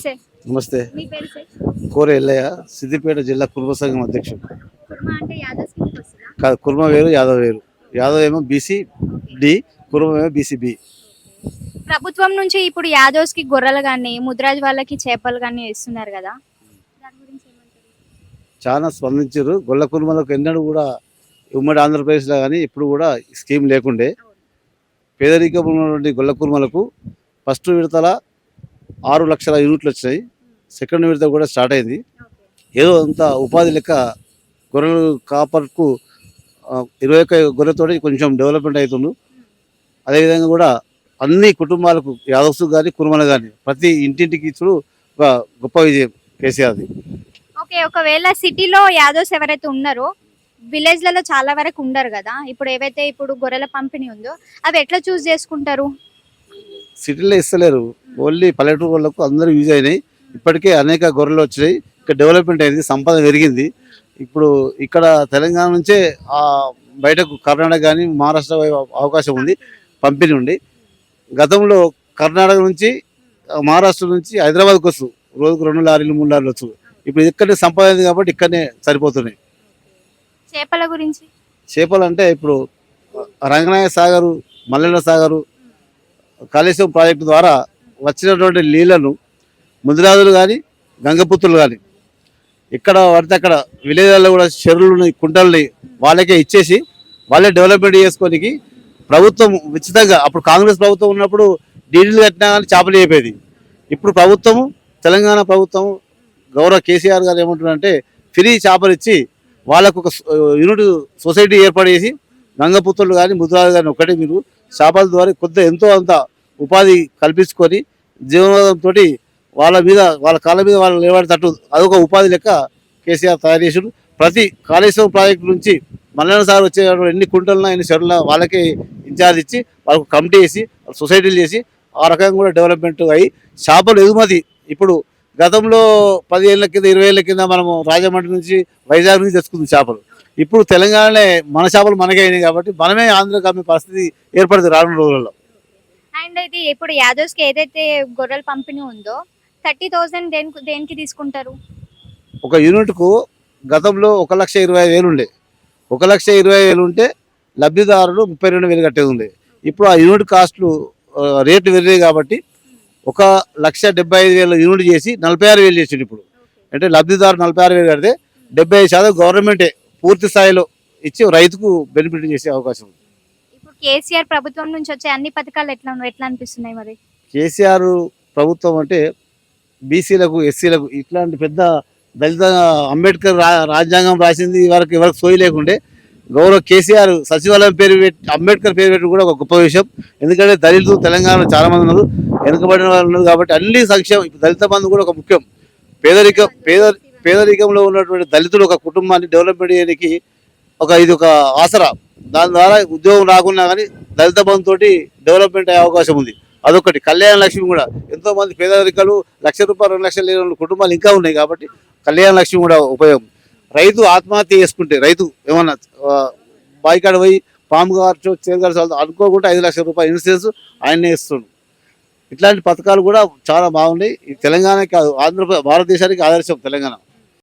Sir. నమస్తే. మీ పేరు sir? కోర ఎల్లయ్య, సిద్దిపేట జిల్లా కుర్మ సంఘం అధ్యక్షుడు. కుర్మా అంటే యాదవ్స్ కిందకి వస్తుందా? కాదు, కుర్మ వేరు, యాదవ్ వేరు. యాదవ్ ఏమో బీసీ డి, కుర్మ ఏమో బీసీ బి. ప్రభుత్వం నుంచి ఇప్పుడు యాదవ్స్ కి గొర్రెలు కానీ ముద్రాజ్ వాళ్ళకి చేపలు కానీ ఇస్తున్నారు కదా, దాని గురించి ఏమంటారు? చాలా స్పందించారు. గొల్ల కుర్మలకు ఎన్నడూ కూడా ఉమ్మడి ఆంధ్రప్రదేశ్లో కానీ ఇప్పుడు కూడా స్కీమ్ లేకుండే. పేదరికం ఉన్నటువంటి గొల్ల కుర్మలకు ఫస్ట్ విడతల 6 లక్షల యూనిట్లు వచ్చినాయి. సెకండ్ విడత కూడా స్టార్ట్ అయింది. ఏదో అంత ఉపాధి లెక్క గొర్రెలు కాపర్కు 21 గొర్రెతోటి కొంచెం డెవలప్మెంట్ అవుతుంది. అదేవిధంగా కూడా అన్ని కుటుంబాలకు యాదవ్స్ కానీ కుర్మలు కానీ ప్రతి ఇంటింటికి ఇచ్చుడు ఒక గొప్ప విజయం కేసీఆర్ది. ఓకే, ఒకవేళ సిటీలో యాదవ్స్ ఎవరైతే ఉన్నారో విలేజ్లలో చాలా వరకు ఉండరు కదా, ఇప్పుడు ఏవైతే ఇప్పుడు గొర్రెల పంపిణీ ఉందో అవి ఎట్లా చూస్ చేసుకుంటారు? సిటీలో ఇస్తలేరు, ఓన్లీ పల్లెటూరు వాళ్ళకు అందరూ యూజ్ అయినాయి. ఇప్పటికే అనేక గొర్రెలు వచ్చినాయి, ఇక్కడ డెవలప్మెంట్ అయింది, సంపద పెరిగింది. ఇప్పుడు ఇక్కడ తెలంగాణ నుంచే బయటకు కర్ణాటక కానీ మహారాష్ట్ర అవకాశం ఉంది, పంపిణీ ఉంది. గతంలో కర్ణాటక నుంచి మహారాష్ట్ర నుంచి హైదరాబాద్కి వస్తు రోజుకు 2 లారీలు 3 లారీలు వచ్చు. ఇప్పుడు ఇక్కడనే సంపద అయింది కాబట్టి ఇక్కడనే సరిపోతున్నాయి. చేపల గురించి? చేపలు అంటే ఇప్పుడు రంగనాయ సాగరు, మల్లెల సాగరు, కాళేశ్వరం ప్రాజెక్టు ద్వారా వచ్చినటువంటి నీళ్లను ముదిరాజులు కానీ గంగపుత్రులు కానీ ఇక్కడ పడితే అక్కడ విలేజ్లలో కూడా చెరువులని కుంటల్ని వాళ్ళకే ఇచ్చేసి వాళ్ళే డెవలప్మెంట్ చేసుకోనికి ప్రభుత్వం ఉచితంగా, అప్పుడు కాంగ్రెస్ ప్రభుత్వం ఉన్నప్పుడు డీడీలు కట్టినా కానీ చేపలు చెప్పేది. ఇప్పుడు ప్రభుత్వము, తెలంగాణ ప్రభుత్వం గౌరవ కేసీఆర్ గారు ఏమంటున్నారంటే ఫ్రీ చేపలు ఇచ్చి వాళ్ళకు ఒక యూనిట్ సొసైటీ ఏర్పాటు చేసి గంగపుత్రులు కానీ ముద్రాలు కానీ ఒకటి మీరు చేపల ద్వారా కొద్దిగా ఎంతో అంత ఉపాధి కల్పించుకొని జీవనోపాధంతో వాళ్ళ మీద వాళ్ళ కాళ్ళ మీద వాళ్ళు నిలబడేటట్టు అదొక ఉపాధి లెక్క కేసీఆర్ తయారు చేసాడు. ప్రతి కాళేశ్వరం ప్రాజెక్టు నుంచి మల్లెల సార్ వచ్చే ఎన్ని కుంటలన్నా ఎన్ని చెరువులన్నా వాళ్ళకే ఇన్ఛార్జ్ ఇచ్చి వాళ్ళకు కమిటీ చేసి సొసైటీలు చేసి ఆ రకంగా కూడా డెవలప్మెంట్ అయ్యి చేపలు ఎగుమతి ఇప్పుడు గతంలో 10 ఏళ్ళ కింద 20 ఏళ్ళ కింద మనము రాజమండ్రి నుంచి వైజాగ్ నుంచి తెచ్చుకుంది చేపలు. ఇప్పుడు తెలంగాణలో మన చేపలు మనకే అయినాయి కాబట్టి మనమే ఆంధ్రకు అమ్మే పరిస్థితి ఏర్పడుతుంది రానున్న రోజుల్లో. అండ్ ఇది ఇప్పుడు యాదవ్స్కి ఏదైతే గొర్రెల పంపిణీ ఉందో 30,000 దేనికి తీసుకుంటారు? ఒక యూనిట్కు గతంలో 1,25,000 ఉండే. 1,25,000 ఉంటే లబ్ధిదారులు 32,000 కట్టేది ఉండే. ఇప్పుడు ఆ యూనిట్ కాస్ట్లు రేట్లు పెరిగాయి కాబట్టి 1,75,000 యూనిట్ చేసి 46,000 చేసిండు. ఇప్పుడు అంటే లబ్ధిదారు 46,000 కడితే 75% గవర్నమెంటే పూర్తి స్థాయిలో ఇచ్చి రైతుకు బెనిఫిట్ చేసే అవకాశం ఉంది. ఇప్పుడు కేసీఆర్ ప్రభుత్వం నుంచి వచ్చే అన్ని పథకాలు ఎట్లా అనిపిస్తున్నాయి మరి? కేసీఆర్ ప్రభుత్వం అంటే బీసీలకు, ఎస్సీలకు ఇట్లాంటి పెద్ద దళిత అంబేద్కర్ రాజ్యాంగం రాసింది ఎవరికి సోయి లేకుండే గౌరవ కేసీఆర్ సచివాలయం పేరు పెట్టి అంబేద్కర్ పేరు పెట్టి కూడా ఒక గొప్ప విషయం. ఎందుకంటే దళితులు తెలంగాణలో చాలా మంది ఉన్నారు, వెనుకబడిన వాళ్ళు ఉన్నారు కాబట్టి అన్ని సంక్షేమం. దళిత బంధు కూడా ఒక ముఖ్యం. పేదరికంలో ఉన్నటువంటి దళితులు ఒక కుటుంబాన్ని డెవలప్మెంట్ చేయడానికి ఇది ఒక ఆసరా. దాని ద్వారా ఉద్యోగం రాకున్నా కానీ దళిత బంధు తోటి డెవలప్మెంట్ అయ్యే అవకాశం ఉంది. అదొకటి. కళ్యాణ లక్ష్మి కూడా ఎంతో మంది పేదరికాలు ₹1,00,000 2 లక్షలు లేని కుటుంబాలు ఇంకా ఉన్నాయి కాబట్టి కళ్యాణ లక్ష్మి కూడా ఉపయోగం. రైతు ఆత్మహత్య చేసుకుంటే రైతు ఏమన్నా బాయికాడ పోయి పాము కావచ్చు చేరుగారు అనుకోకుండా ₹5,00,000 ఇన్సూరెన్స్ ఆయనే ఇస్తుండు. ఇట్లాంటి పథకాలు కూడా చాలా బాగున్నాయి. తెలంగాణకి భారతదేశానికి ఆదర్శం తెలంగాణ.